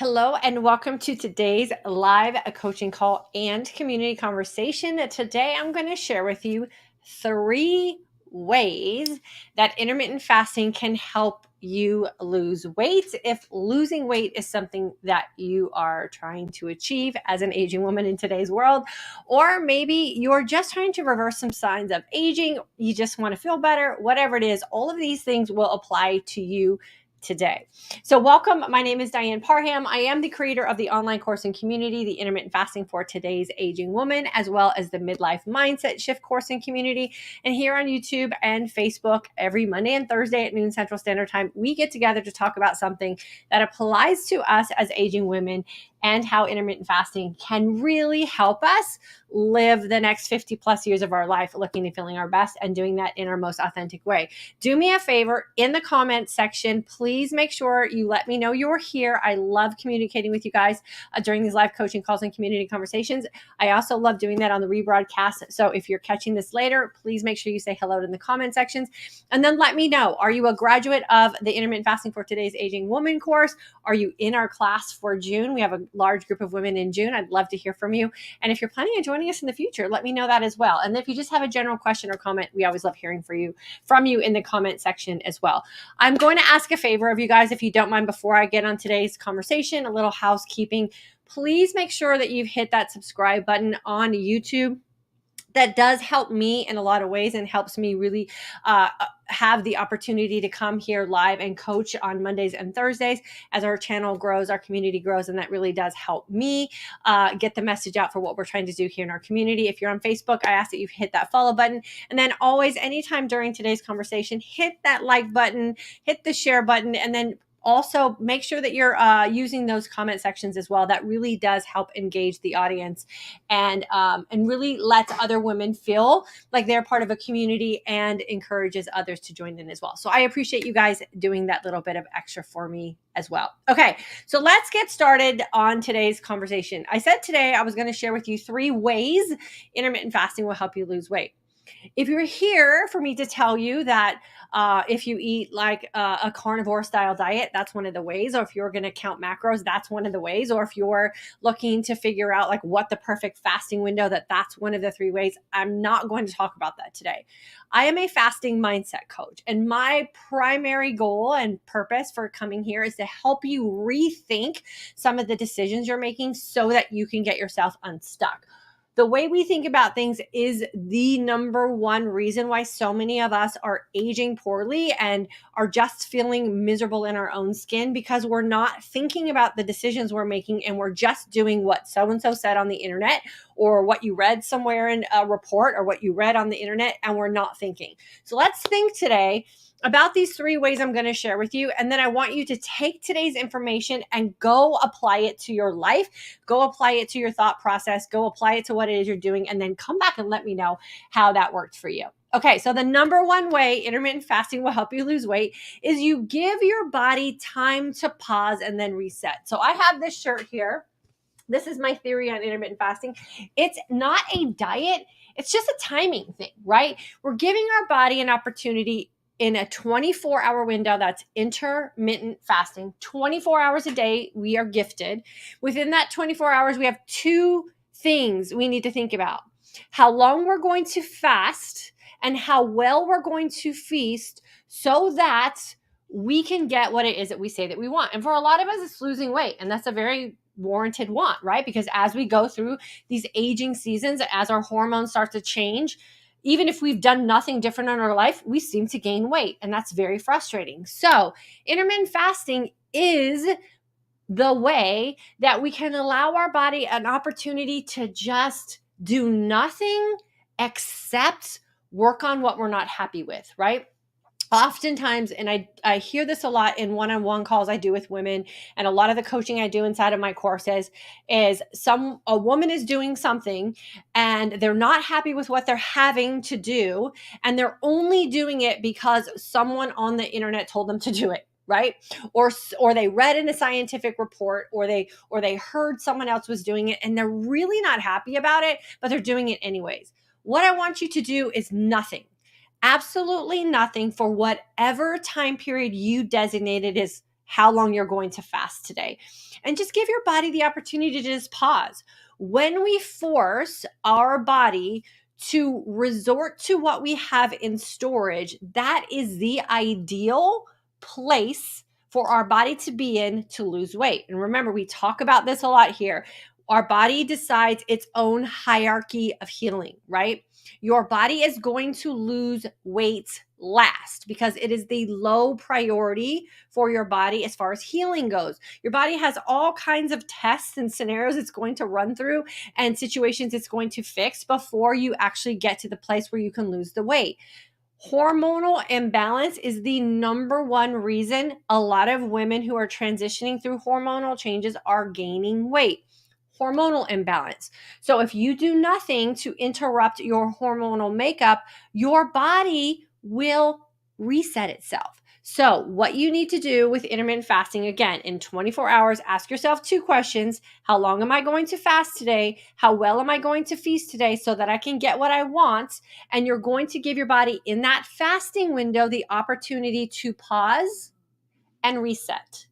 Hello and welcome to today's live coaching call and community conversation. Today I'm going to share with you 3 ways that intermittent fasting can help you lose weight if losing weight is something that you are trying to achieve as an aging woman in today's world, or maybe you're just trying to reverse some signs of aging, you just want to feel better, whatever it is. All of these things will apply to you today. So welcome. My name is Diane Parham. I am the creator of the online course and community, the Intermittent Fasting for Today's Aging Woman, as well as the Midlife Mindset Shift course and community. And here on YouTube and Facebook, every Monday and Thursday at noon Central Standard Time, we get together to talk about something that applies to us as aging women and how intermittent fasting can really help us live the next 50 plus years of our life looking and feeling our best and doing that in our most authentic way. Do me a favor in the comments section, please make sure you let me know you're here. I love communicating with you guys during these live coaching calls and community conversations. I also love doing that on the rebroadcast. So if you're catching this later, please make sure you say hello in the comment sections. And then let me know, are you a graduate of the Intermittent Fasting for Today's Aging Woman course? Are you in our class for June? We have a large group of women in June. I'd love to hear from you. And if you're planning on joining us in the future, let me know that as well. And if you just have a general question or comment, we always love hearing from you in the comment section as well. I'm going to ask a favor of you guys, if you don't mind, before I get on today's conversation, a little housekeeping. Please make sure that you've hit that subscribe button on YouTube. That does help me in a lot of ways and helps me really have the opportunity to come here live and coach on Mondays and Thursdays as our channel grows, our community grows, and that really does help me get the message out for what we're trying to do here in our community. If you're on Facebook, I ask that you hit that follow button, and then always, anytime during today's conversation, hit that like button, hit the share button, and then also make sure that you're using those comment sections as well. That really does help engage the audience and really lets other women feel like they're part of a community and encourages others to join in as well. So I appreciate you guys doing that little bit of extra for me as well. Okay, so let's get started on today's conversation. I said today I was going to share with you 3 ways intermittent fasting will help you lose weight. If you're here for me to tell you that if you eat like a carnivore style diet, that's one of the ways. Or if you're going to count macros, that's one of the ways. Or if you're looking to figure out like what the perfect fasting window, that's one of the 3 ways. I'm not going to talk about that today. I am a fasting mindset coach, and my primary goal and purpose for coming here is to help you rethink some of the decisions you're making so that you can get yourself unstuck. The way we think about things is the number one reason why so many of us are aging poorly and are just feeling miserable in our own skin, because we're not thinking about the decisions we're making and we're just doing what so-and-so said on the internet or what you read somewhere in a report or what you read on the internet, and we're not thinking. So let's think today about these 3 ways I'm going to share with you. And then I want you to take today's information and go apply it to your life, go apply it to your thought process, go apply it to what it is you're doing, and then come back and let me know how that worked for you. Okay, so the number 1 way intermittent fasting will help you lose weight is you give your body time to pause and then reset. So I have this shirt here. This is my theory on intermittent fasting. It's not a diet. It's just a timing thing, right? We're giving our body an opportunity in a 24-hour window. That's intermittent fasting. 24 hours a day, we are gifted. Within that 24 hours, we have 2 things we need to think about: how long we're going to fast and how well we're going to feast so that we can get what it is that we say that we want. And for a lot of us, it's losing weight. And that's a very warranted want, right? Because as we go through these aging seasons, as our hormones start to change, even if we've done nothing different in our life, we seem to gain weight, and that's very frustrating. So intermittent fasting is the way that we can allow our body an opportunity to just do nothing except work on what we're not happy with, right? Oftentimes, and I hear this a lot in one-on-one calls I do with women, and a lot of the coaching I do inside of my courses is a woman is doing something and they're not happy with what they're having to do, and they're only doing it because someone on the internet told them to do it, right? Or they read in a scientific report, or they heard someone else was doing it and they're really not happy about it, but they're doing it anyways. What I want you to do is nothing. Absolutely nothing for whatever time period you designated as how long you're going to fast today. And just give your body the opportunity to just pause. When we force our body to resort to what we have in storage, that is the ideal place for our body to be in to lose weight. And remember, we talk about this a lot here. Our body decides its own hierarchy of healing, right? Your body is going to lose weight last because it is the low priority for your body as far as healing goes. Your body has all kinds of tests and scenarios it's going to run through and situations it's going to fix before you actually get to the place where you can lose the weight. Hormonal imbalance is the number one reason a lot of women who are transitioning through hormonal changes are gaining weight. Hormonal imbalance. So if you do nothing to interrupt your hormonal makeup, your body will reset itself. So what you need to do with intermittent fasting, again, in 24 hours, ask yourself 2 questions. How long am I going to fast today? How well am I going to feast today so that I can get what I want? And you're going to give your body in that fasting window the opportunity to pause and reset.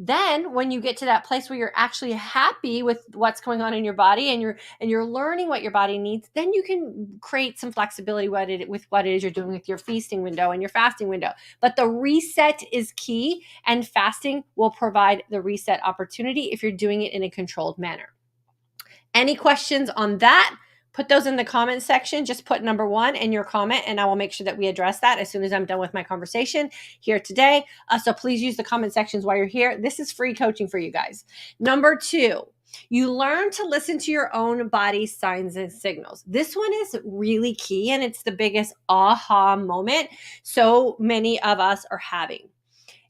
Then when you get to that place where you're actually happy with what's going on in your body and you're learning what your body needs, then you can create some flexibility with what it is you're doing with your feasting window and your fasting window. But the reset is key, and fasting will provide the reset opportunity if you're doing it in a controlled manner. Any questions on that? Put those in the comment section. Just put number 1 in your comment, and I will make sure that we address that as soon as I'm done with my conversation here today. So please use the comment sections while you're here. This is free coaching for you guys. Number 2, you learn to listen to your own body signs and signals. This one is really key, and it's the biggest aha moment so many of us are having.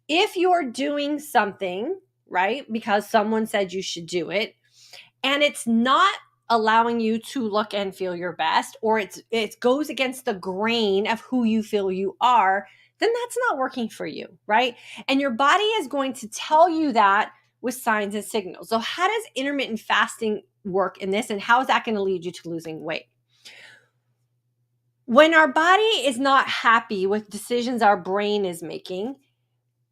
If you're doing something, right, because someone said you should do it, and it's not allowing you to look and feel your best, or it goes against the grain of who you feel you are, then that's not working for you, right? And your body is going to tell you that with signs and signals. So how does intermittent fasting work in this, and how is that going to lead you to losing weight? When our body is not happy with decisions our brain is making,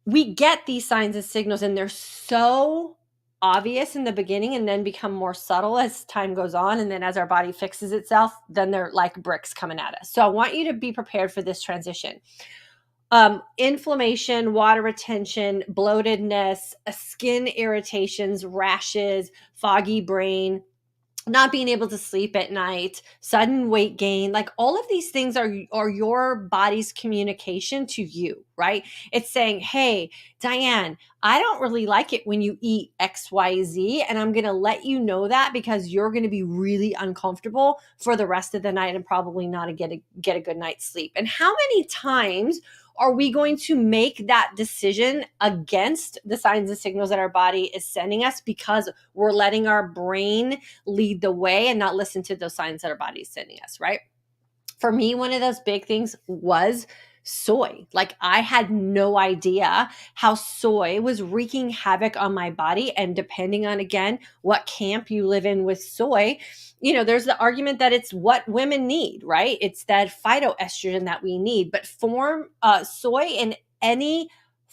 we get these signs and signals, and they're so obvious in the beginning and then become more subtle as time goes on. And then as our body fixes itself, then they're like bricks coming at us. So I want you to be prepared for this transition. Inflammation, water retention, bloatedness, skin irritations, rashes, foggy brain, not being able to sleep at night, sudden weight gain, like all of these things are your body's communication to you, right? It's saying, hey, Diane, I don't really like it when you eat XYZ, and I'm going to let you know that because you're going to be really uncomfortable for the rest of the night and probably not get a good night's sleep. And how many times are we going to make that decision against the signs and signals that our body is sending us because we're letting our brain lead the way and not listen to those signs that our body is sending us, right? For me, one of those big things was soy. Like, I had no idea how soy was wreaking havoc on my body. And depending on, again, what camp you live in with soy, there's the argument that it's what women need, right? It's that phytoestrogen that we need. But soy in any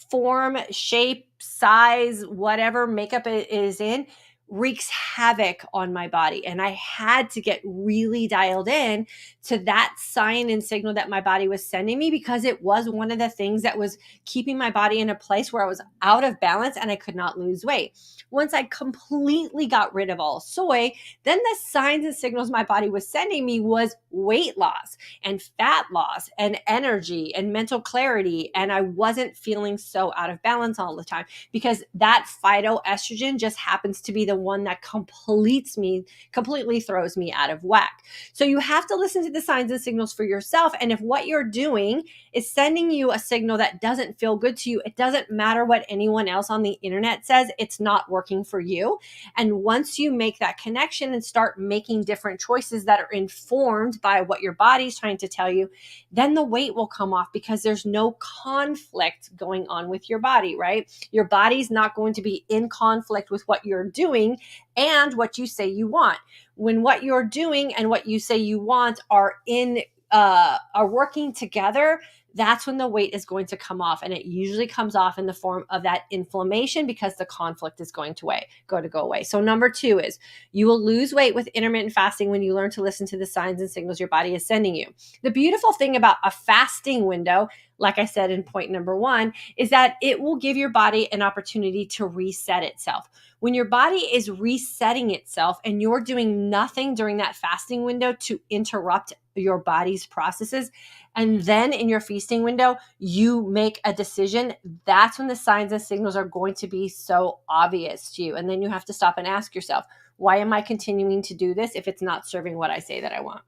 form, shape, size, whatever makeup it is in, wreaks havoc on my body. And I had to get really dialed in to that sign and signal that my body was sending me, because it was one of the things that was keeping my body in a place where I was out of balance and I could not lose weight. Once I completely got rid of all soy, then the signs and signals my body was sending me was weight loss and fat loss and energy and mental clarity. And I wasn't feeling so out of balance all the time, because that phytoestrogen just happens to be the one that completely throws me out of whack. So you have to listen to the signs and signals for yourself. And if what you're doing is sending you a signal that doesn't feel good to you, it doesn't matter what anyone else on the internet says, it's not working for you. And once you make that connection and start making different choices that are informed by what your body's trying to tell you, then the weight will come off, because there's no conflict going on with your body, right? Your body's not going to be in conflict with what you're doing and what you say you want. When what you're doing and what you say you want are working together, that's when the weight is going to come off. And it usually comes off in the form of that inflammation because the conflict is going to go away. So number 2 is you will lose weight with intermittent fasting when you learn to listen to the signs and signals your body is sending you. The beautiful thing about a fasting window, like I said in point number 1, is that it will give your body an opportunity to reset itself. When your body is resetting itself and you're doing nothing during that fasting window to interrupt your body's processes, and then in your feasting window, you make a decision, that's when the signs and signals are going to be so obvious to you. And then you have to stop and ask yourself, why am I continuing to do this if it's not serving what I say that I want?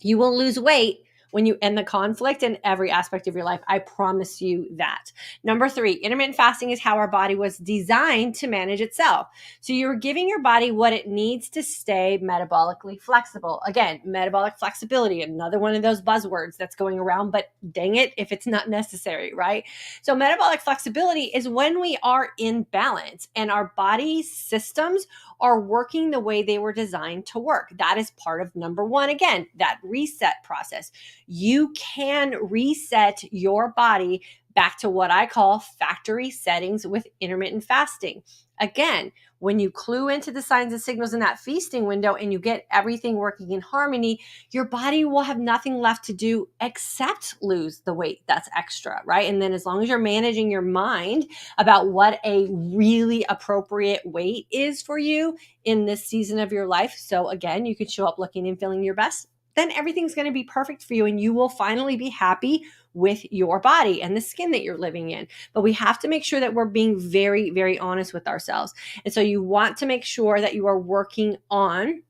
You will lose weight when you end the conflict in every aspect of your life. I promise you that. Number 3, intermittent fasting is how our body was designed to manage itself. So you're giving your body what it needs to stay metabolically flexible. Again, metabolic flexibility, another one of those buzzwords that's going around, but dang it if it's not necessary, right? So metabolic flexibility is when we are in balance and our body systems are working the way they were designed to work. That is part of number 1, again, that reset process. You can reset your body back to what I call factory settings with intermittent fasting. Again, when you clue into the signs and signals in that feasting window and you get everything working in harmony, your body will have nothing left to do except lose the weight that's extra, right? And then as long as you're managing your mind about what a really appropriate weight is for you in this season of your life, so again, you can show up looking and feeling your best, then everything's going to be perfect for you and you will finally be happy with your body and the skin that you're living in. But we have to make sure that we're being very, very honest with ourselves. And so you want to make sure that you are working on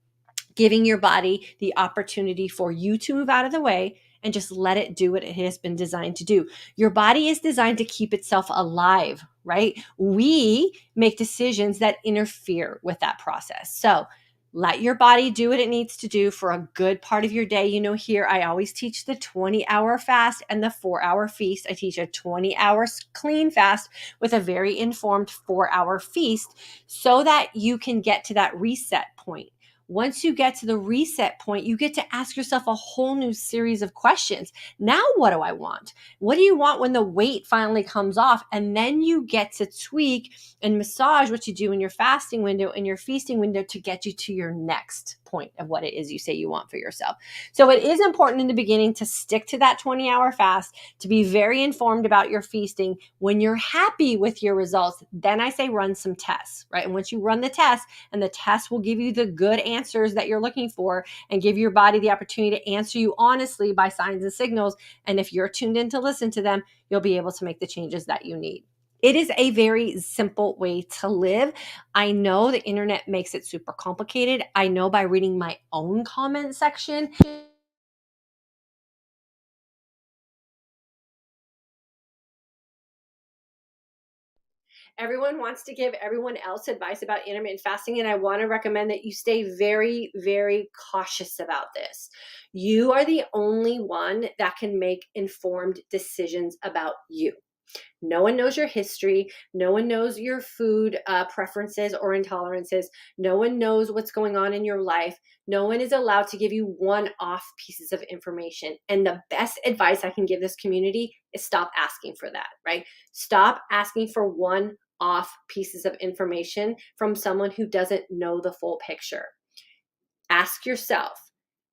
giving your body the opportunity for you to move out of the way and just let it do what it has been designed to do. Your body is designed to keep itself alive, right? We make decisions that interfere with that process. So let your body do what it needs to do for a good part of your day. You know, here I always teach the 20-hour fast and the 4-hour feast. I teach a 20-hour clean fast with a very informed 4-hour feast so that you can get to that reset point. Once you get to the reset point, you get to ask yourself a whole new series of questions. Now, what do I want? What do you want when the weight finally comes off? And then you get to tweak and massage what you do in your fasting window and your feasting window to get you to your next point of what it is you say you want for yourself. So it is important in the beginning to stick to that 20-hour fast, to be very informed about your feasting. When you're happy with your results, then I say run some tests, right? And once you run the test, and the test will give you the good answers that you're looking for and give your body the opportunity to answer you honestly by signs and signals. And if you're tuned in to listen to them, you'll be able to make the changes that you need. It is a very simple way to live. I know the internet makes it super complicated. I know by reading my own comment section, everyone wants to give everyone else advice about intermittent fasting, and I want to recommend that you stay very, very cautious about this. You are the only one that can make informed decisions about you. No one knows your history. No one knows your food preferences or intolerances. No one knows what's going on in your life. No one is allowed to give you one-off pieces of information. And the best advice I can give this community is stop asking for that, right? Stop asking for one-off pieces of information from someone who doesn't know the full picture. Ask yourself,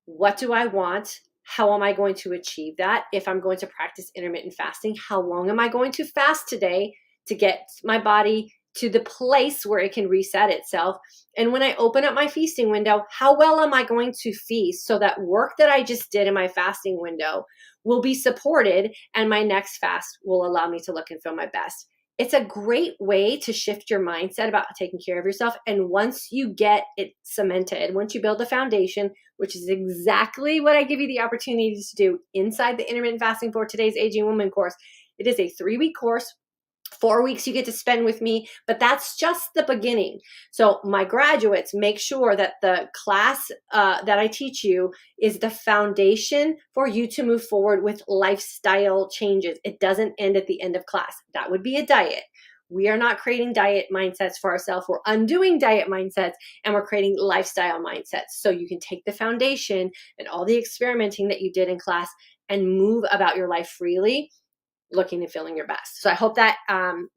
what do I want? How am I going to achieve that? If I'm going to practice intermittent fasting, how long am I going to fast today to get my body to the place where it can reset itself? And when I open up my feasting window, how well am I going to feast so that work that I just did in my fasting window will be supported and my next fast will allow me to look and feel my best? It's a great way to shift your mindset about taking care of yourself. And once you get it cemented, once you build the foundation, which is exactly what I give you the opportunities to do inside the Intermittent Fasting for Today's Aging Woman course. It is a 3-week course. 4 weeks you get to spend with me, but that's just the beginning. So my graduates, make sure that the class that I teach you is the foundation for you to move forward with lifestyle changes. It doesn't end at the end of class. That would be a diet. We are not creating diet mindsets for ourselves. We're undoing diet mindsets and we're creating lifestyle mindsets. So you can take the foundation and all the experimenting that you did in class and move about your life freely, looking and feeling your best. So I hope that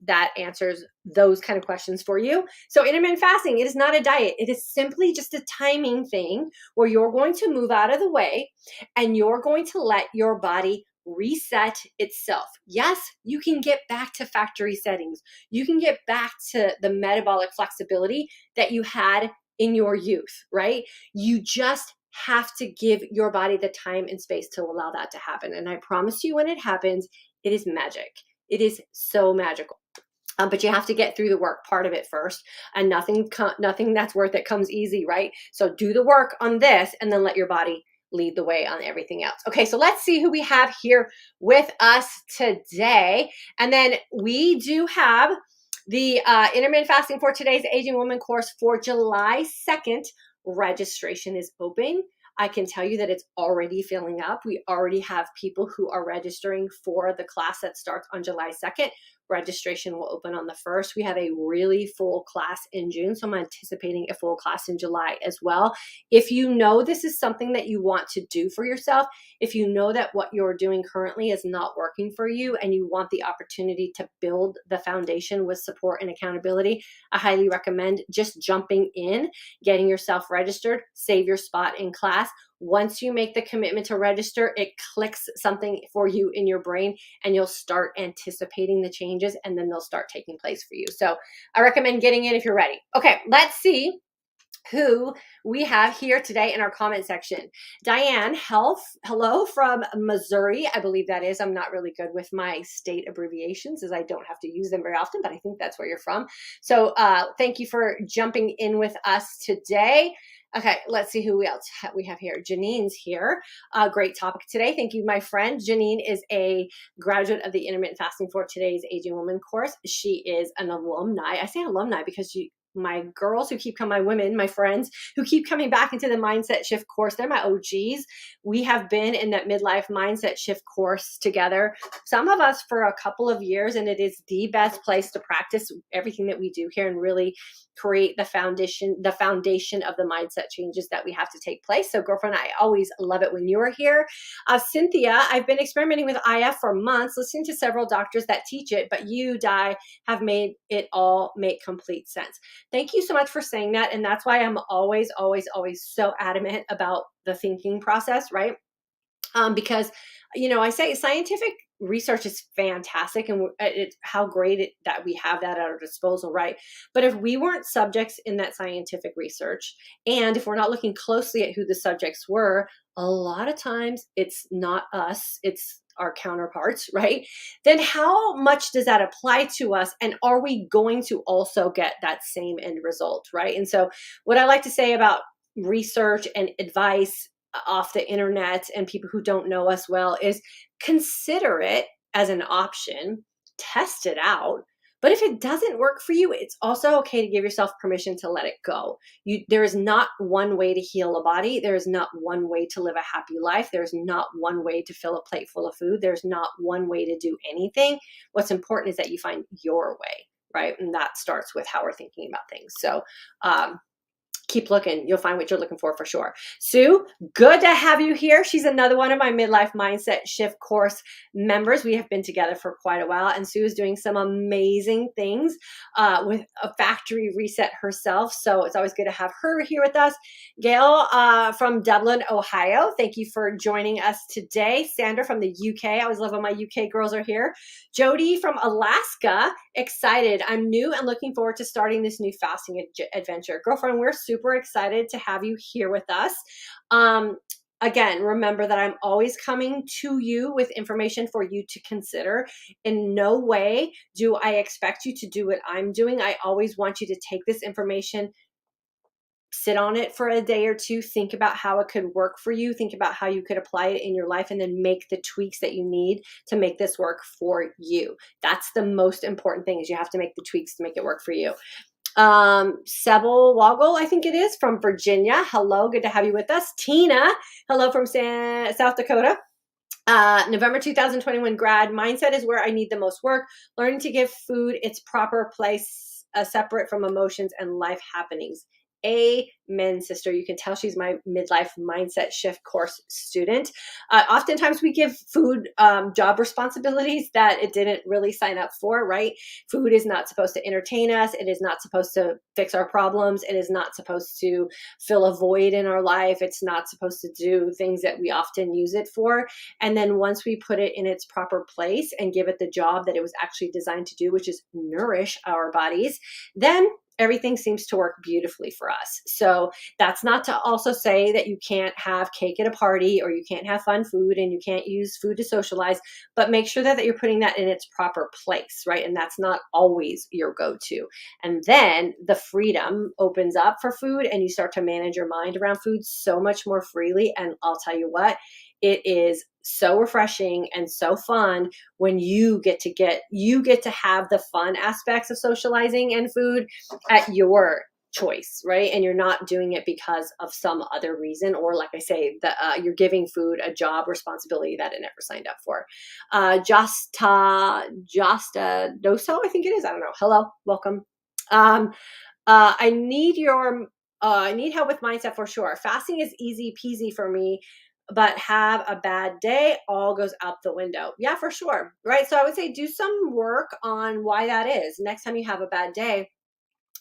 that answers those kind of questions for you. So intermittent fasting, it is not a diet. It is simply just a timing thing where you're going to move out of the way and you're going to let your body reset itself. Yes, you can get back to factory settings. You can get back to the metabolic flexibility that you had in your youth, right? You just have to give your body the time and space to allow that to happen. And I promise you, when it happens, it is magic. It is so magical. But you have to get through the work part of it first, and nothing that's worth it comes easy, right? So do the work on this and then let your body lead the way on everything else. Okay, so let's see who we have here with us today. And then we do have the intermittent fasting for today's Aging Woman course for July 2nd. Registration is open. I can tell you that it's already filling up. We already have people who are registering for the class that starts on July 2nd. Registration will open on the 1st. We have a really full class in June, so I'm anticipating a full class in July as well. If you know this is something that you want to do for yourself, if you know that what you're doing currently is not working for you and you want the opportunity to build the foundation with support and accountability, I highly recommend just jumping in, getting yourself registered, save your spot in class. Once you make the commitment to register, it clicks something for you in your brain and you'll start anticipating the changes and then they'll start taking place for you. So I recommend getting in if you're ready. Okay, let's see who we have here today in our comment section. DYANN, hello from Missouri. I believe that is. I'm not really good with my state abbreviations as I don't have to use them very often, but I think that's where you're from. So thank you for jumping in with us today. Okay, let's see who else we have here. Janine's here. Great topic today. Thank you, my friend. Janine is a graduate of the Intermittent Fasting for Today's Aging Woman course. She is an alumni. I say alumni because my girls who keep coming, my women, my friends who keep coming back into the Mindset Shift course, they're my OGs. We have been in that midlife Mindset Shift course together, some of us for a couple of years, and it is the best place to practice everything that we do here and really create the foundation of the mindset changes that we have to take place. So girlfriend, I always love it when you're here. Cynthia, I've been experimenting with IF for months, listening to several doctors that teach it, but you, Di, have made it all make complete sense. Thank you so much for saying that. And that's why I'm always, always, always so adamant about the thinking process, right? Because, I say scientific research is fantastic and it's how great that we have that at our disposal, right? But if we weren't subjects in that scientific research, and if we're not looking closely at who the subjects were, a lot of times it's not us, it's our counterparts, right? Then how much does that apply to us? And are we going to also get that same end result, right? And so what I like to say about research and advice off the internet and people who don't know us well is consider it as an option, test it out. But if it doesn't work for you, it's also okay to give yourself permission to let it go. There is not one way to heal a body. There is not one way to live a happy life. There's not one way to fill a plate full of food. There's not one way to do anything. What's important is that you find your way, right? And that starts with how we're thinking about things. So, keep looking. You'll find what you're looking for sure. Sue, good to have you here. She's another one of my Midlife Mindset Shift course members. We have been together for quite a while, and Sue is doing some amazing things with a factory reset herself. So it's always good to have her here with us. Gail from Dublin, Ohio. Thank you for joining us today. Sandra from the UK. I always love when my UK girls are here. Jody from Alaska. Excited. I'm new and looking forward to starting this new fasting adventure. Girlfriend, we're super excited to have you here with us. Again, remember that I'm always coming to you with information for you to consider. In no way do I expect you to do what I'm doing. I always want you to take this information, sit on it for a day or two, think about how it could work for you, think about how you could apply it in your life, and then make the tweaks that you need to make this work for you. That's the most important thing, is you have to make the tweaks to make it work for you. Sebel Woggle, I think it is, from Virginia. Hello, good to have you with us. Tina, hello from South Dakota. November 2021 grad. Mindset is where I need the most work. Learning to give food its proper place, separate from emotions and life happenings. Amen, sister. You can tell she's my midlife mindset shift course student. Oftentimes we give food job responsibilities that it didn't really sign up for, right? Food is not supposed to entertain us. It is not supposed to fix our problems. It is not supposed to fill a void in our life. It's not supposed to do things that we often use it for. And then once we put it in its proper place and give it the job that it was actually designed to do, which is nourish our bodies, then everything seems to work beautifully for us. So that's not to also say that you can't have cake at a party or you can't have fun food and you can't use food to socialize, but make sure that you're putting that in its proper place, right? And that's not always your go-to. And then the freedom opens up for food and you start to manage your mind around food so much more freely. And I'll tell you what, it is so refreshing and so fun when you get to have the fun aspects of socializing and food at your choice, right? And you're not doing it because of some other reason, or like I say, you're giving food a job responsibility that it never signed up for. Josta Doso, I think it is. I don't know. Hello, welcome. I need help with mindset for sure. Fasting is easy peasy for me, but have a bad day, all goes out the window. Yeah, for sure. Right. So I would say do some work on why that is. Next time you have a bad day,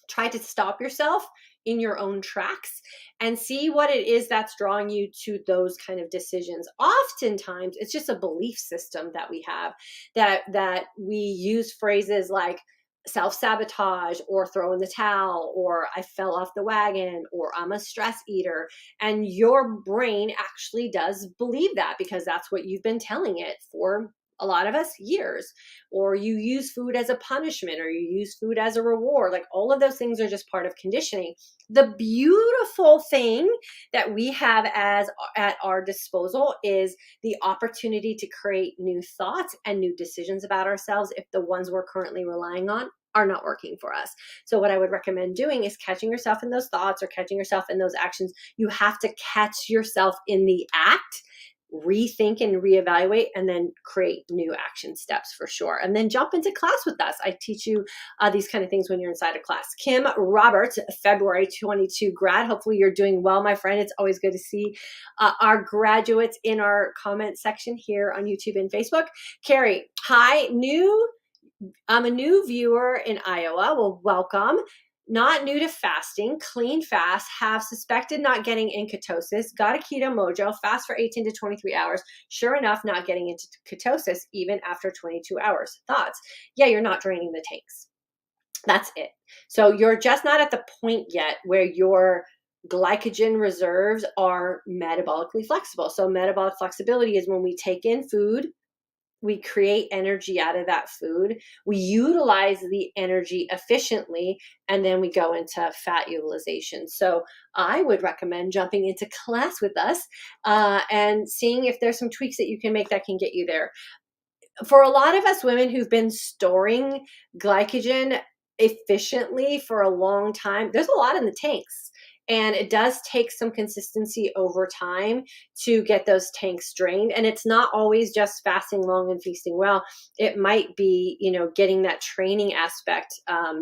try to stop yourself in your own tracks and see what it is that's drawing you to those kind of decisions. Oftentimes, it's just a belief system that we have that we use phrases like self-sabotage or throw in the towel or I fell off the wagon or I'm a stress eater. And your brain actually does believe that because that's what you've been telling it for a lot of us years. Or you use food as a punishment or you use food as a reward. Like all of those things are just part of conditioning. The beautiful thing that we have at our disposal is the opportunity to create new thoughts and new decisions about ourselves if the ones we're currently relying on are not working for us. So what I would recommend doing is catching yourself in those thoughts or catching yourself in those actions. You have to catch yourself in the act, rethink and reevaluate, and then create new action steps for sure. And then jump into class with us. I teach you these kind of things when you're inside a class. Kim Roberts, February 22 grad. Hopefully you're doing well, my friend. It's always good to see our graduates in our comment section here on YouTube and Facebook. Carrie, hi, I'm a new viewer in Iowa. Well, welcome. Not new to fasting, clean fast, have suspected not getting in ketosis, got a keto mojo, fast for 18 to 23 hours. Sure enough, not getting into ketosis even after 22 hours. Thoughts? Yeah, you're not draining the tanks. That's it. So you're just not at the point yet where your glycogen reserves are metabolically flexible. So metabolic flexibility is when we take in food, we create energy out of that food, we utilize the energy efficiently, and then we go into fat utilization. So I would recommend jumping into class with us and seeing if there's some tweaks that you can make that can get you there. For a lot of us women who've been storing glycogen efficiently for a long time, there's a lot in the tanks. And it does take some consistency over time to get those tanks drained. And it's not always just fasting long and feasting well. It might be, getting that training aspect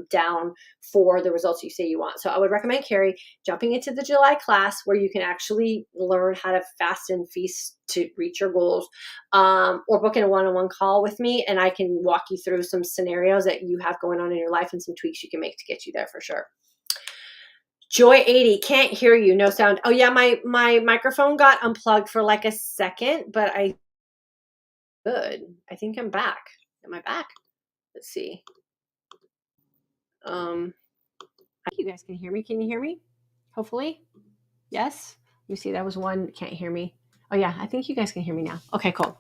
down for the results you say you want. So I would recommend, Carrie, jumping into the July class where you can actually learn how to fast and feast to reach your goals, or booking a one-on-one call with me. And I can walk you through some scenarios that you have going on in your life and some tweaks you can make to get you there for sure. Joy 80, can't hear you, no sound. Oh yeah, my microphone got unplugged for like a second, but I think I'm back. Am I back? Let's see. I think you guys can hear me. Can you hear me? Hopefully. Yes. Let me see. That was one. Can't hear me. Oh yeah, I think you guys can hear me now. Okay, cool.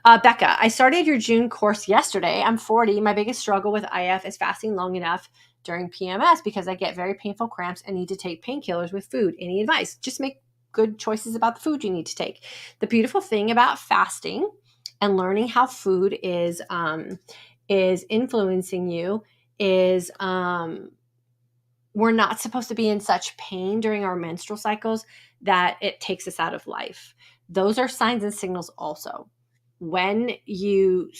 Becca, I started your June course yesterday. I'm 40. My biggest struggle with IF is fasting long enough during PMS because I get very painful cramps and need to take painkillers with food. Any advice? Just make good choices about the food you need to take. The beautiful thing about fasting and learning how food is influencing you is we're not supposed to be in such pain during our menstrual cycles that it takes us out of life. Those are signs and signals also. When you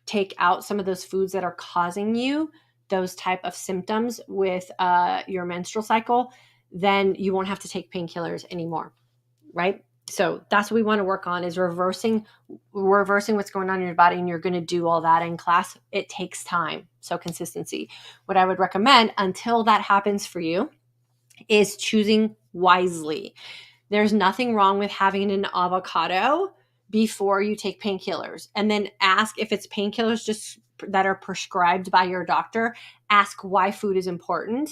take out some of those foods that are causing you those type of symptoms with your menstrual cycle, then you won't have to take painkillers anymore, right? So that's what we want to work on, is reversing what's going on in your body. And you're going to do all that in class. It takes time. So consistency. What I would recommend until that happens for you is choosing wisely. There's nothing wrong with having an avocado before you take painkillers, and then ask if it's painkillers just that are prescribed by your doctor. Ask why food is important.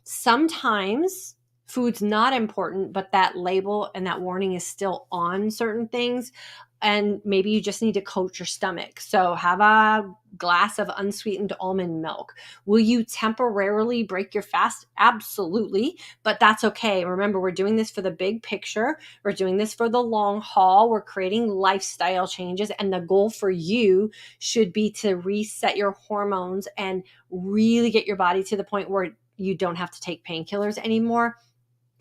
Sometimes food's not important, but that label and that warning is still on certain things. And maybe you just need to coat your stomach. So have a glass of unsweetened almond milk. Will you temporarily break your fast? Absolutely, but that's okay. Remember, we're doing this for the big picture. We're doing this for the long haul. We're creating lifestyle changes. And the goal for you should be to reset your hormones and really get your body to the point where you don't have to take painkillers anymore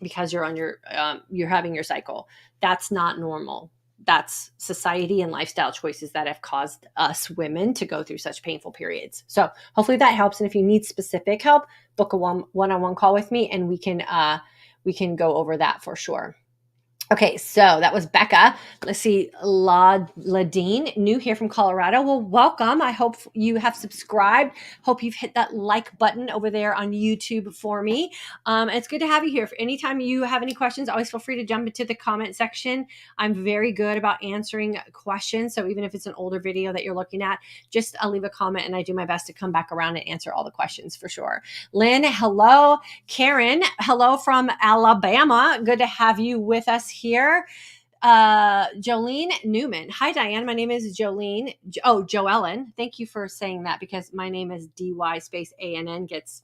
because you're on you're having your cycle. That's not normal. That's society and lifestyle choices that have caused us women to go through such painful periods. So hopefully that helps. And if you need specific help, book a one-on-one call with me, and we can go over that for sure. Okay, so that was Becca. Let's see, Ladine, new here from Colorado. Well, welcome. I hope you have subscribed. Hope you've hit that like button over there on YouTube for me. It's good to have you here. If anytime you have any questions, always feel free to jump into the comment section. I'm very good about answering questions. So even if it's an older video that you're looking at, just leave a comment, and I do my best to come back around and answer all the questions for sure. Lynn, hello. Karen, hello from Alabama. Good to have you with us here. Jolene Newman. Hi, Diane. My name is Jolene. Joellen. Thank you for saying that, because my name is DYANN gets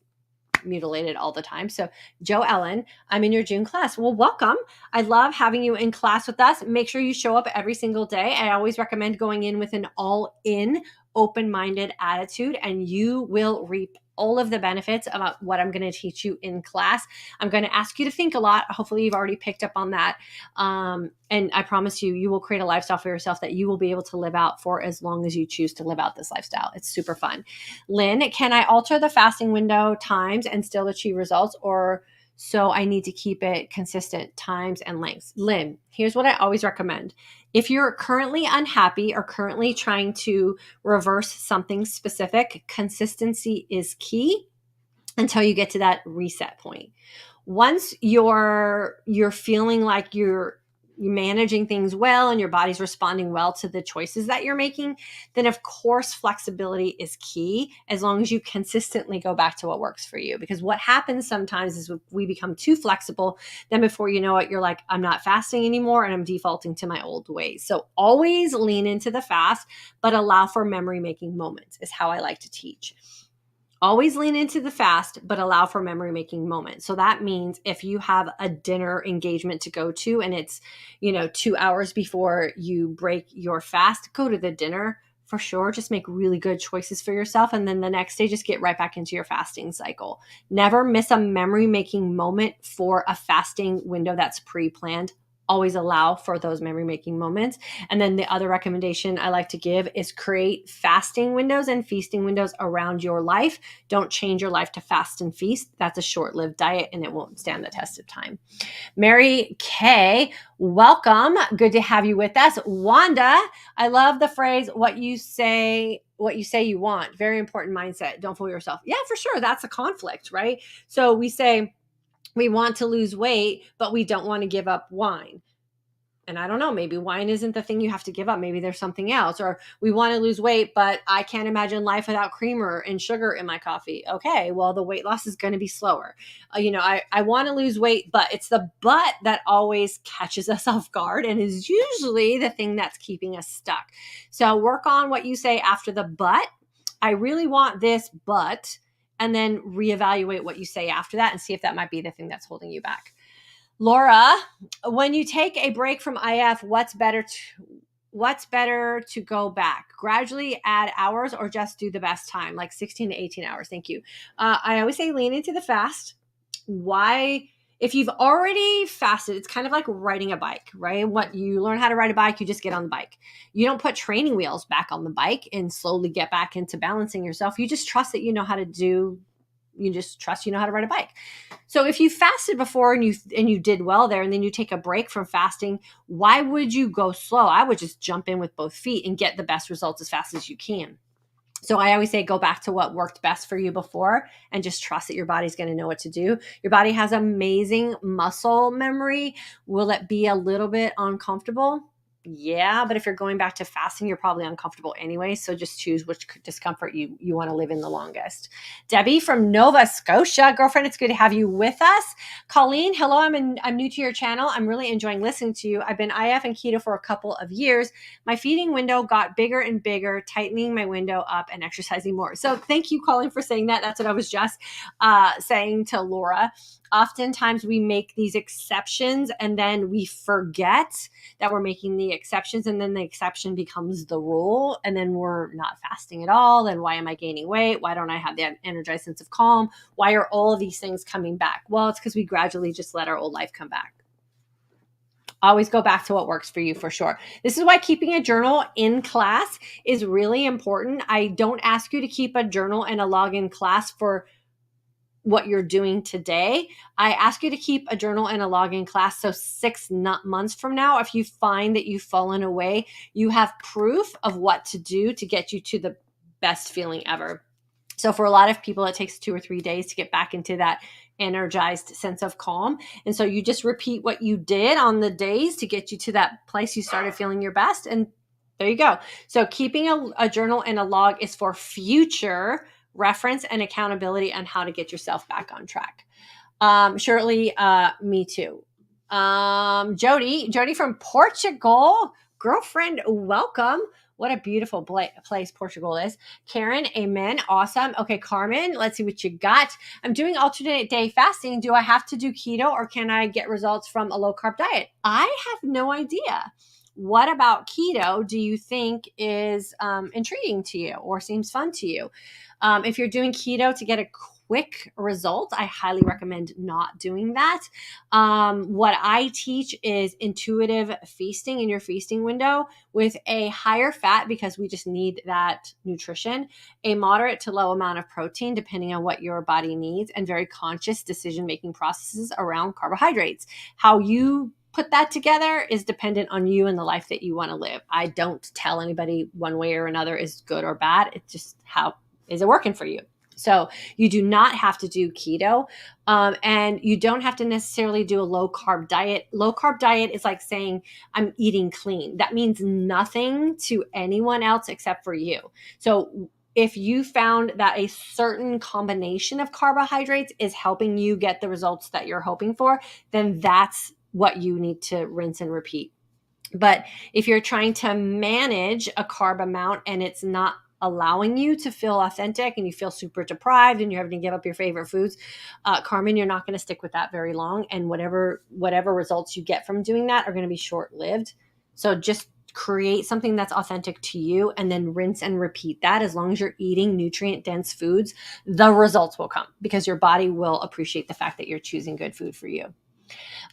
mutilated all the time. So Joellen, I'm in your June class. Well, welcome. I love having you in class with us. Make sure you show up every single day. I always recommend going in with an all-in, open-minded attitude, and you will reap all of the benefits about what I'm going to teach you in class. I'm going to ask you to think a lot. Hopefully you've already picked up on that. And I promise you, you will create a lifestyle for yourself that you will be able to live out for as long as you choose to live out this lifestyle. It's super fun. Lynn, can I alter the fasting window times and still achieve results, or so I need to keep it consistent times and lengths? Lynn, here's what I always recommend. If you're currently unhappy or currently trying to reverse something specific, consistency is key until you get to that reset point. Once you're feeling like you're managing things well and your body's responding well to the choices that you're making, then of course flexibility is key, as long as you consistently go back to what works for you. Because what happens sometimes is we become too flexible, then before you know it, you're like, I'm not fasting anymore and I'm defaulting to my old ways. So always lean into the fast, but allow for memory making moments is how I like to teach. Always lean into the fast, but allow for memory making moments. So that means if you have a dinner engagement to go to and it's, 2 hours before you break your fast, go to the dinner for sure. Just make really good choices for yourself. And then the next day, just get right back into your fasting cycle. Never miss a memory making moment for a fasting window that's pre-planned. Always allow for those memory making moments. And then the other recommendation I like to give is create fasting windows and feasting windows around your life. Don't change your life to fast and feast. That's a short-lived diet and it won't stand the test of time. Mary Kay, welcome. Good to have you with us. Wanda, I love the phrase, what you say you want. Very important mindset. Don't fool yourself. Yeah, for sure. That's a conflict, right? So we say, we want to lose weight, but we don't want to give up wine. And I don't know, maybe wine isn't the thing you have to give up. Maybe there's something else. Or we want to lose weight, but I can't imagine life without creamer and sugar in my coffee. Okay, well, the weight loss is going to be slower. I want to lose weight, but it's the but that always catches us off guard and is usually the thing that's keeping us stuck. So work on what you say after the but. I really want this, but... and then reevaluate what you say after that and see if that might be the thing that's holding you back. Laura, when you take a break from IF, what's better to go back? Gradually add hours or just do the best time, like 16 to 18 hours? Thank you. I always say lean into the fast. Why? If you've already fasted, it's kind of like riding a bike, right? What you learn how to ride a bike, you just get on the bike. You don't put training wheels back on the bike and slowly get back into balancing yourself. You just trust that you know how to ride a bike. So if you fasted before and you did well there, and then you take a break from fasting, why would you go slow? I would just jump in with both feet and get the best results as fast as you can. So I always say, go back to what worked best for you before and just trust that your body's going to know what to do. Your body has amazing muscle memory. Will it be a little bit uncomfortable? Yeah, but if you're going back to fasting, you're probably uncomfortable anyway. So just choose which discomfort you want to live in the longest. Debbie from Nova Scotia, girlfriend, it's good to have you with us. Colleen, hello, I'm new to your channel. I'm really enjoying listening to you. I've been IF and keto for a couple of years. My feeding window got bigger and bigger, tightening my window up and exercising more. So thank you, Colleen, for saying that. That's what I was just saying to Laura. Oftentimes we make these exceptions and then we forget that we're making the exceptions, and then the exception becomes the rule, and then we're not fasting at all. Then why am I gaining weight? Why don't I have that energized sense of calm? Why are all of these things coming back? Well, it's because we gradually just let our old life come back. Always go back to what works for you, for sure. This is why keeping a journal in class is really important. I don't ask you to keep a journal and a log in class for what you're doing today. I ask you to keep a journal and a log in class. So 6 months from now, if you find that you've fallen away, you have proof of what to do to get you to the best feeling ever. So for a lot of people, it takes 2 or 3 days to get back into that energized sense of calm. And so you just repeat what you did on the days to get you to that place you started feeling your best. And there you go. So keeping a journal and a log is for future reference and accountability on how to get yourself back on track. Shirley, me too. Jody from Portugal, girlfriend, welcome. What a beautiful place Portugal is. Karen, amen. Awesome. Okay, Carmen, let's see what you got. I'm doing alternate day fasting. Do I have to do keto, or can I get results from a low carb diet? I have no idea. What about keto do you think is intriguing to you or seems fun to you? If you're doing keto to get a quick result, I highly recommend not doing that. What I teach is intuitive feasting in your feasting window with a higher fat, because we just need that nutrition, a moderate to low amount of protein, depending on what your body needs, and very conscious decision-making processes around carbohydrates. How you put that together is dependent on you and the life that you want to live. I don't tell anybody one way or another is good or bad. It's just how is it working for you? So you do not have to do keto, and you don't have to necessarily do a low carb diet. Low carb diet is like saying I'm eating clean. That means nothing to anyone else except for you. So if you found that a certain combination of carbohydrates is helping you get the results that you're hoping for, then that's what you need to rinse and repeat. But if you're trying to manage a carb amount and it's not allowing you to feel authentic and you feel super deprived and you're having to give up your favorite foods, Carmen, you're not going to stick with that very long. And whatever results you get from doing that are going to be short-lived. So just create something that's authentic to you and then rinse and repeat that. As long as you're eating nutrient-dense foods, the results will come because your body will appreciate the fact that you're choosing good food for you.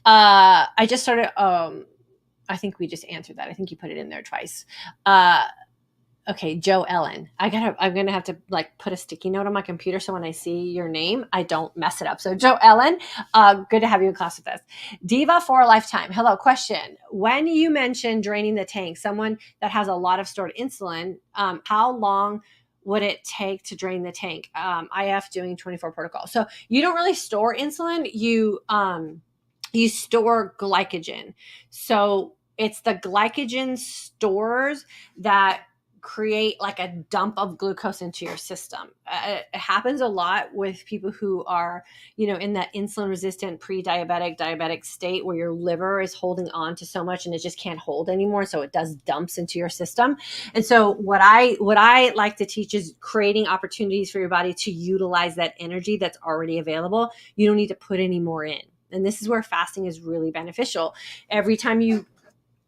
I just started, I think we just answered that. I think you put it in there twice. Okay, Joe Ellen. I'm gonna have to like put a sticky note on my computer so when I see your name, I don't mess it up. So Joe Ellen, good to have you in class with us. Diva for a lifetime. Hello, question. When you mentioned draining the tank, someone that has a lot of stored insulin, how long would it take to drain the tank? IF doing 24 protocol. So you don't really store insulin. You store glycogen. So it's the glycogen stores that create like a dump of glucose into your system. It happens a lot with people who are, in that insulin resistant diabetic state where your liver is holding on to so much and it just can't hold anymore. So it does dumps into your system. And so what I like to teach is creating opportunities for your body to utilize that energy that's already available. You don't need to put any more in. And this is where fasting is really beneficial. Every time you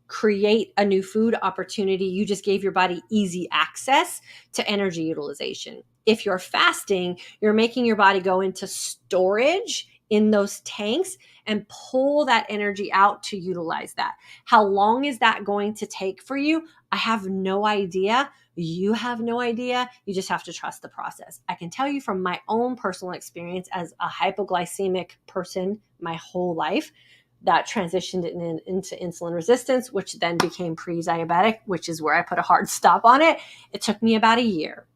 create a new food opportunity, you just gave your body easy access to energy utilization. If you're fasting, you're making your body go into storage in those tanks and pull that energy out to utilize that. How long is that going to take for you? I have no idea. You have no idea. You just have to trust the process. I can tell you from my own personal experience as a hypoglycemic person my whole life, that transitioned into insulin resistance, which then became pre-diabetic, which is where I put a hard stop on it. It took me about a year.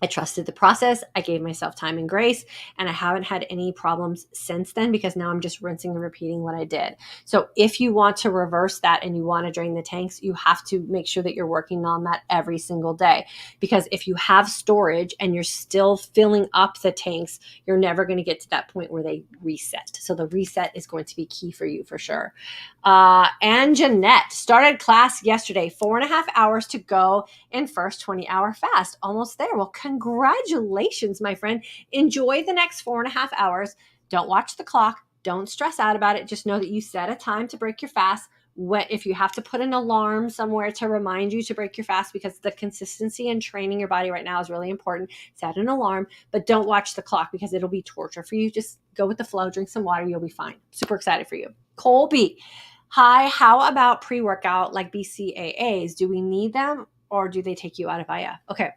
I trusted the process. I gave myself time and grace, and I haven't had any problems since then because now I'm just rinsing and repeating what I did. So if you want to reverse that and you want to drain the tanks, you have to make sure that you're working on that every single day. Because if you have storage and you're still filling up the tanks, you're never going to get to that point where they reset. So the reset is going to be key for you for sure. And Jeanette started class yesterday, 4.5 hours to go in first 20-hour fast. Almost there. Well, congratulations, my friend. Enjoy the next 4.5 hours. Don't watch the clock. Don't stress out about it. Just know that you set a time to break your fast. If you have to put an alarm somewhere to remind you to break your fast, because the consistency and training your body right now is really important, set an alarm, but don't watch the clock because it'll be torture for you. Just go with the flow, drink some water. You'll be fine. Super excited for you. Colby. Hi, how about pre-workout like BCAAs? Do we need them or do they take you out of IA? Okay.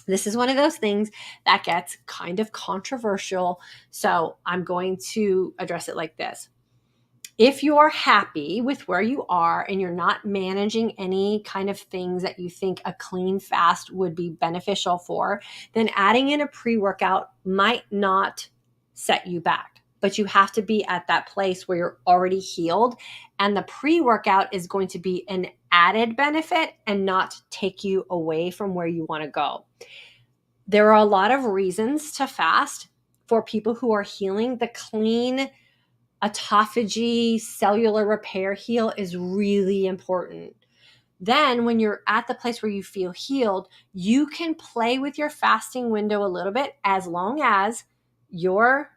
This is one of those things that gets kind of controversial. So I'm going to address it like this. If you're happy with where you are and you're not managing any kind of things that you think a clean fast would be beneficial for, then adding in a pre-workout might not set you back. But you have to be at that place where you're already healed. And the pre-workout is going to be an added benefit and not take you away from where you want to go. There are a lot of reasons to fast for people who are healing. The clean autophagy cellular repair heal is really important. Then when you're at the place where you feel healed, you can play with your fasting window a little bit as long as you're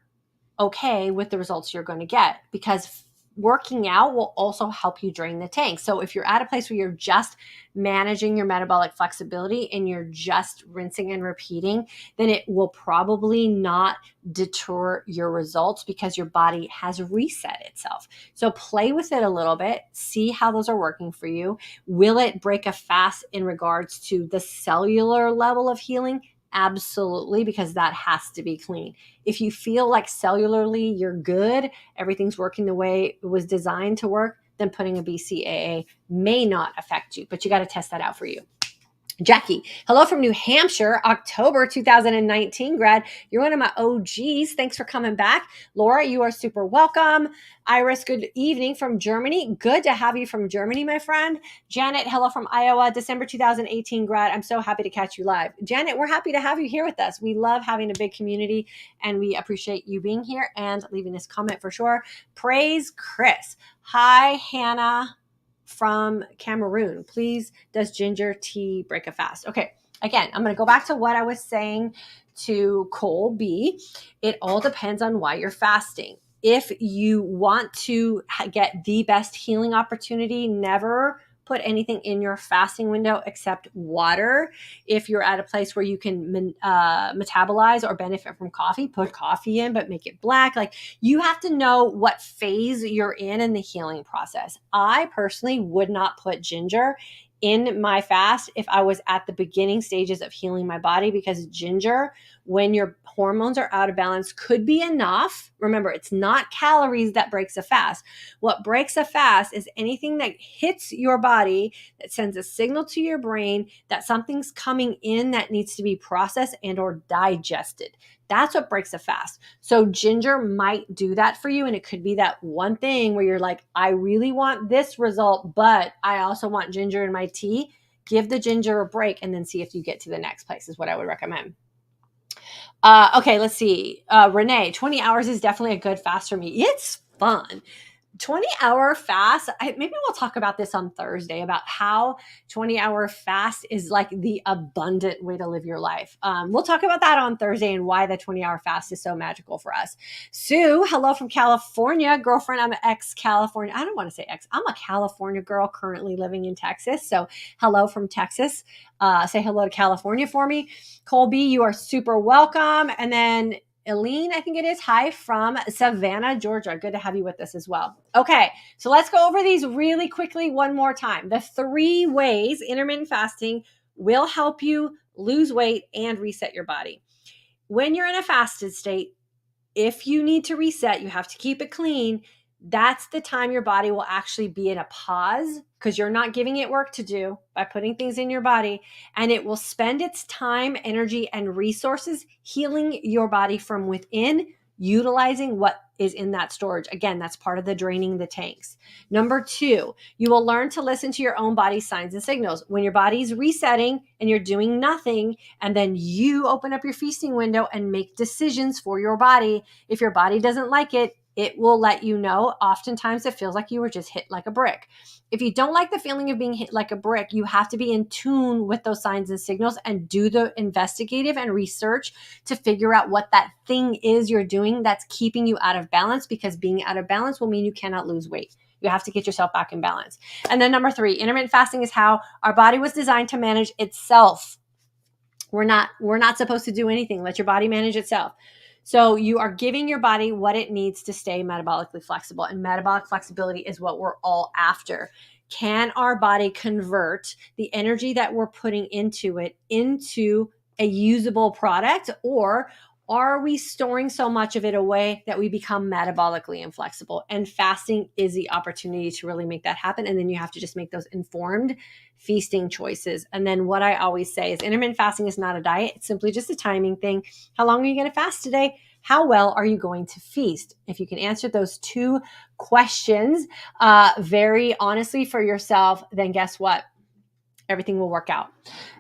okay with the results you're going to get, because working out will also help you drain the tank. So if you're at a place where you're just managing your metabolic flexibility and you're just rinsing and repeating, then it will probably not deter your results because your body has reset itself. So play with it a little bit, see how those are working for you. Will it break a fast in regards to the cellular level of healing? Absolutely, because that has to be clean. If you feel like cellularly you're good, everything's working the way it was designed to work, then putting a BCAA may not affect you, but you got to test that out for you. Jackie, hello from New Hampshire, October 2019 grad. You're one of my OGs. Thanks for coming back. Laura, you are super welcome. Iris, good evening from Germany. Good to have you from Germany, my friend. Janet, hello from Iowa, December 2018 grad. I'm so happy to catch you live. Janet, we're happy to have you here with us. We love having a big community and we appreciate you being here and leaving this comment for sure. Praise Chris. Hi, Hannah from Cameroon. Please, does ginger tea break a fast? Okay, again, I'm going to go back to what I was saying to Cole B. It all depends on why you're fasting. If you want to get the best healing opportunity, never put anything in your fasting window except water. If you're at a place where you can metabolize or benefit from coffee, put coffee in, but make it black. Like, you have to know what phase you're in the healing process. I personally would not put ginger in my fast if I was at the beginning stages of healing my body, because ginger, when your hormones are out of balance, could be enough. Remember, it's not calories that breaks a fast. What breaks a fast is anything that hits your body that sends a signal to your brain that something's coming in that needs to be processed and or digested. That's what breaks a fast. So ginger might do that for you. And it could be that one thing where you're like, I really want this result, but I also want ginger in my tea. Give the ginger a break and then see if you get to the next place is what I would recommend. Okay, let's see. Renee, 20 hours is definitely a good fast for me. It's fun. 20-hour fast, maybe we'll talk about this on Thursday, about how 20-hour fast is like the abundant way to live your life. We'll talk about that on Thursday and why the 20-hour fast is so magical for us. Sue, hello from California. Girlfriend, I'm an ex-California. I don't want to say ex. I'm a California girl currently living in Texas. So hello from Texas. Say hello to California for me. Colby, you are super welcome. And then Eileen, I think it is. Hi from Savannah, Georgia. Good to have you with us as well. Okay, so let's go over these really quickly one more time. The 3 ways intermittent fasting will help you lose weight and reset your body. When you're in a fasted state, if you need to reset, you have to keep it clean. That's the time your body will actually be in a pause because you're not giving it work to do by putting things in your body. And it will spend its time, energy, and resources healing your body from within, utilizing what is in that storage. Again, that's part of the draining the tanks. Number 2, you will learn to listen to your own body's signs and signals. When your body's resetting and you're doing nothing, and then you open up your feasting window and make decisions for your body, if your body doesn't like it, it will let you know. Oftentimes it feels like you were just hit like a brick. If you don't like the feeling of being hit like a brick, you have to be in tune with those signs and signals and do the investigative and research to figure out what that thing is you're doing that's keeping you out of balance, because being out of balance will mean you cannot lose weight. You have to get yourself back in balance. And then number 3, intermittent fasting is how our body was designed to manage itself. We're not supposed to do anything. Let your body manage itself. So you are giving your body what it needs to stay metabolically flexible. And metabolic flexibility is what we're all after. Can our body convert the energy that we're putting into it into a usable product, or are we storing so much of it away that we become metabolically inflexible? And fasting is the opportunity to really make that happen. And then you have to just make those informed feasting choices. And then what I always say is intermittent fasting is not a diet. It's simply just a timing thing. How long are you going to fast today? How well are you going to feast? If you can answer those 2 questions very honestly for yourself, then guess what? Everything will work out.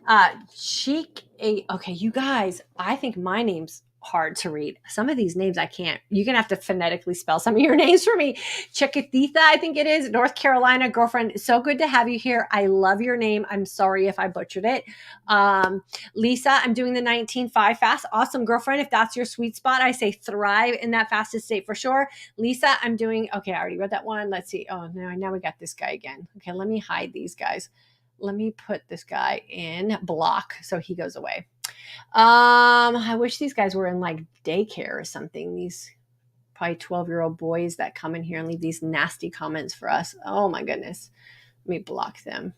Okay, you guys, I think my name's hard to read. Some of these names I can't. You're going to have to phonetically spell some of your names for me. Chickatitha, I think it is. North Carolina girlfriend. So good to have you here. I love your name. I'm sorry if I butchered it. Lisa, I'm doing the 19-5 fast. Awesome, girlfriend. If that's your sweet spot, I say thrive in that fasted state for sure. Lisa, I'm doing, okay, I already read that one. Let's see. Oh, no, now we got this guy again. Okay, let me hide these guys. Let me put this guy in block so he goes away. I wish these guys were in like daycare or something. These probably 12-year-old boys that come in here and leave these nasty comments for us. Oh my goodness. Let me block them.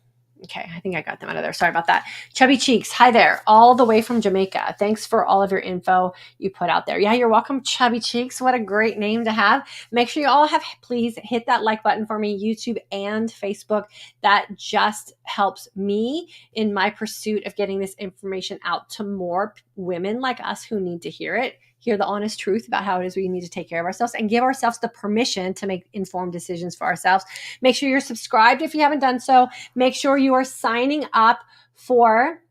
Okay, I think I got them out of there. Sorry about that. Chubby Cheeks, hi there, all the way from Jamaica. Thanks for all of your info you put out there. Yeah, you're welcome, Chubby Cheeks. What a great name to have. Make sure you all please hit that like button for me, YouTube and Facebook. That just helps me in my pursuit of getting this information out to more women like us who need to hear it. Hear the honest truth about how it is we need to take care of ourselves and give ourselves the permission to make informed decisions for ourselves. Make sure you're subscribed if you haven't done so. Make sure you are signing up for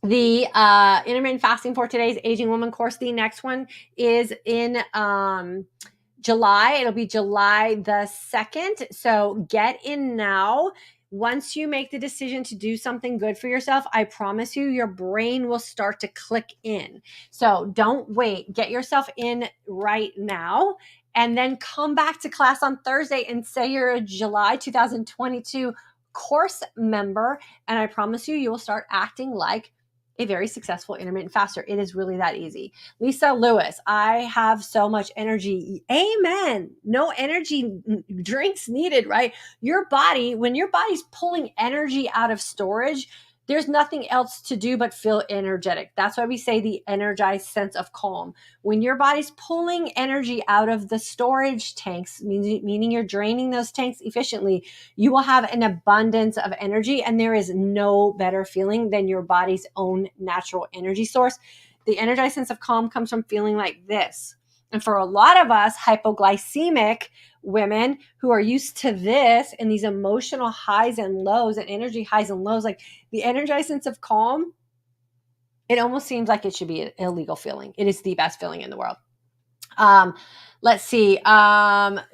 the intermittent fasting for today's Aging Woman course. The next one is in July. It'll be July the 2nd. So get in now. Once you make the decision to do something good for yourself, I promise you, your brain will start to click in. So don't wait. Get yourself in right now, and then come back to class on Thursday and say you're a July 2022 course member. And I promise you, you will start acting like a very successful intermittent faster. It is really that easy. Lisa Lewis, I have so much energy. Amen. No energy drinks needed, right? Your body, when your body's pulling energy out of storage, there's nothing else to do but feel energetic. That's why we say the energized sense of calm. When your body's pulling energy out of the storage tanks, meaning you're draining those tanks efficiently, you will have an abundance of energy, and there is no better feeling than your body's own natural energy source. The energized sense of calm comes from feeling like this. And for a lot of us hypoglycemic women who are used to this and these emotional highs and lows and energy highs and lows, like the energized sense of calm, it almost seems like it should be an illegal feeling. It is the best feeling in the world. Let's see.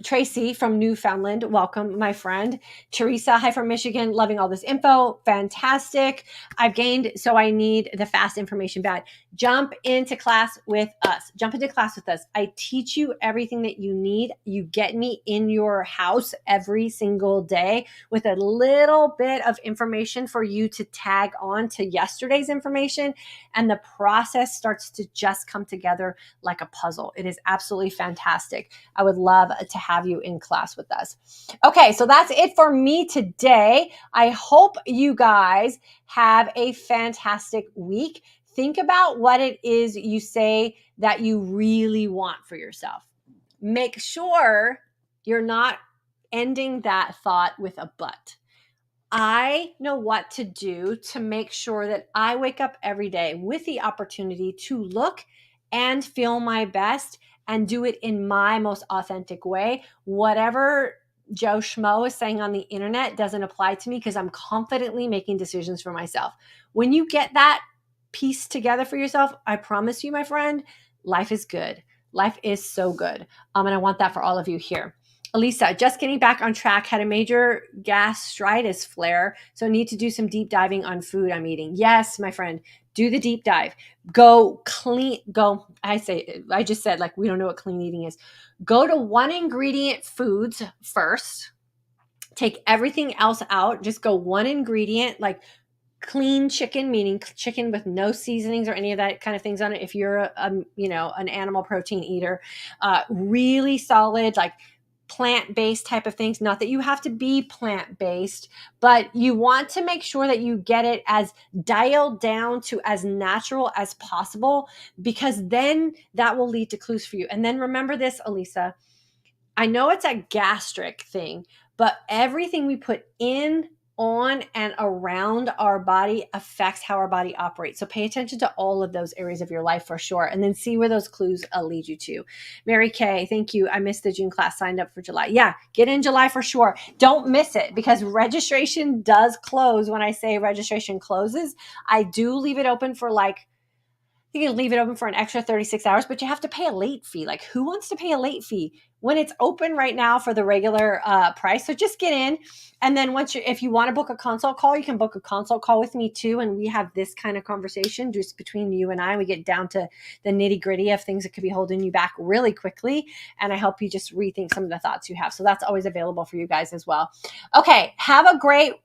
Tracy from Newfoundland. Welcome, my friend. Teresa, hi from Michigan. Loving all this info. Fantastic. I've gained, so I need the fast information bad. Jump into class with us. Jump into class with us. I teach you everything that you need. You get me in your house every single day with a little bit of information for you to tag on to yesterday's information. And the process starts to just come together like a puzzle. It is absolutely fantastic. I would love to have you in class with us. Okay, so that's it for me today. I hope you guys have a fantastic week. Think about what it is you say that you really want for yourself. Make sure you're not ending that thought with a but. I know what to do to make sure that I wake up every day with the opportunity to look and feel my best and do it in my most authentic way. Whatever Joe Schmo is saying on the internet doesn't apply to me because I'm confidently making decisions for myself. When you get that piece together for yourself, I promise you, my friend, life is good. Life is so good. And I want that for all of you here. Elisa, just getting back on track, had a major gastritis flare, so need to do some deep diving on food I'm eating. Yes, my friend, do the deep dive. Go clean, I just said, like, we don't know what clean eating is. Go to one ingredient foods first. Take everything else out. Just go one ingredient, like clean chicken, meaning chicken with no seasonings or any of that kind of things on it. If you're an animal protein eater, really solid, like plant-based type of things. Not that you have to be plant-based, but you want to make sure that you get it as dialed down to as natural as possible, because then that will lead to clues for you. And then remember this, Elisa, I know it's a gastric thing, but everything we put in, on, and around our body affects how our body operates. So pay attention to all of those areas of your life for sure, and then see where those clues lead you to. Mary Kay, thank you. I missed the June class, signed up for July. Yeah, get in July for sure. Don't miss it, because registration does close. When I say registration closes, I do leave it open for you can leave it open for an extra 36 hours, but you have to pay a late fee. Like, who wants to pay a late fee when it's open right now for the regular price? So just get in. And then if you want to book a consult call, you can book a consult call with me too. And we have this kind of conversation just between you and I. We get down to the nitty gritty of things that could be holding you back really quickly. And I help you just rethink some of the thoughts you have. So that's always available for you guys as well. Okay. Have a great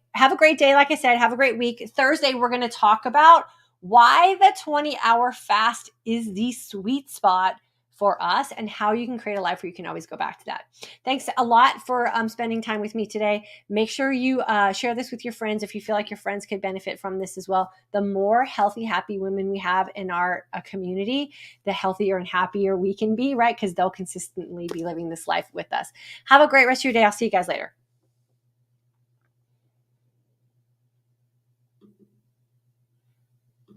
day. Like I said, have a great week. Thursday, we're going to talk about why the 20-hour fast is the sweet spot for us, and how you can create a life where you can always go back to that. Thanks a lot for spending time with me today. Make sure you share this with your friends if you feel like your friends could benefit from this as well. The more healthy, happy women we have in our community, the healthier and happier we can be, right? Because they'll consistently be living this life with us. Have a great rest of your day. I'll see you guys later.